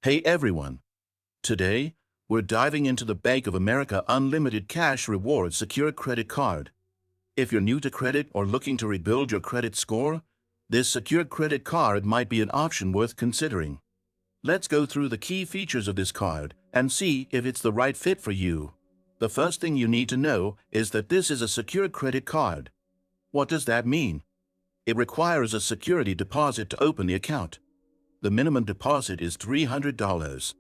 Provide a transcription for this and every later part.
Hey everyone! Today, we're diving into the Bank of America Unlimited Cash Rewards Secure Credit Card. If you're new to credit or looking to rebuild your credit score, this secured credit card might be an option worth considering. Let's go through the key features of this card and see if it's the right fit for you. The first thing you need to know is that this is a secured credit card. What does that mean? It requires a security deposit to open the account. The minimum deposit is $300,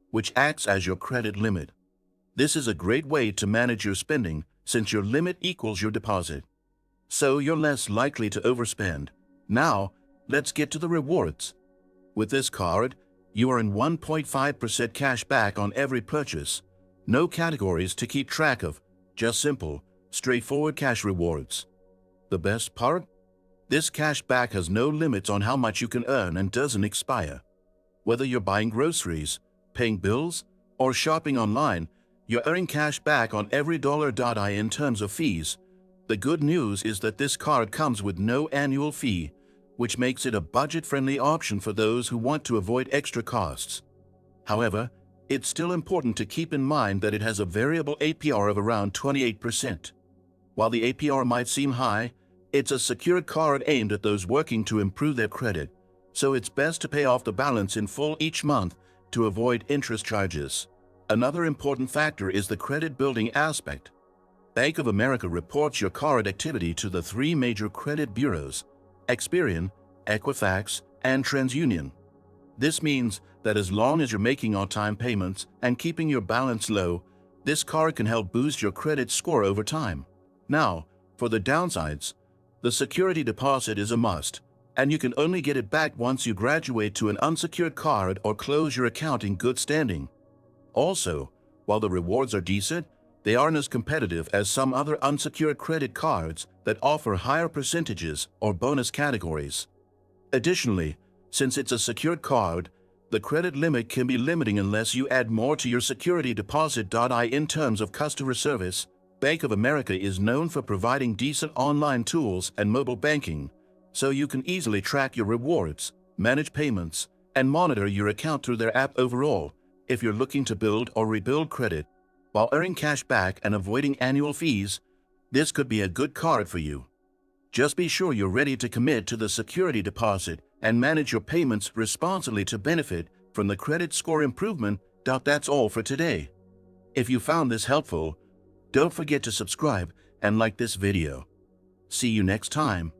which acts as your credit limit. This is a great way to manage your spending since your limit equals your deposit. So you're less likely to overspend. Now, let's get to the rewards. With this card, you earn 1.5% cash back on every purchase. No categories to keep track of, just simple, straightforward cash rewards. The best part? This cash back has no limits on how much you can earn and doesn't expire. Whether you're buying groceries, paying bills, or shopping online, you're earning cash back on every dollar. In terms of fees, the good news is that this card comes with no annual fee, which makes it a budget-friendly option for those who want to avoid extra costs. However, it's still important to keep in mind that it has a variable APR of around 28%. While the APR might seem high, it's a secured card aimed at those working to improve their credit, so it's best to pay off the balance in full each month to avoid interest charges. Another important factor is the credit building aspect. Bank of America reports your card activity to the three major credit bureaus: Experian, Equifax, and TransUnion. This means that as long as you're making on-time payments and keeping your balance low, this card can help boost your credit score over time. Now, for the downsides, the security deposit is a must, and you can only get it back once you graduate to an unsecured card or close your account in good standing. Also, while the rewards are decent, they aren't as competitive as some other unsecured credit cards that offer higher percentages or bonus categories. Additionally, since it's a secured card, the credit limit can be limiting unless you add more to your security deposit. In terms of customer service, Bank of America is known for providing decent online tools and mobile banking, so you can easily track your rewards, manage payments, and monitor your account through their app. Overall, if you're looking to build or rebuild credit while earning cash back and avoiding annual fees, this could be a good card for you. Just be sure you're ready to commit to the security deposit and manage your payments responsibly to benefit from the credit score improvement. That's all for today. If you found this helpful, don't forget to subscribe and like this video. See you next time.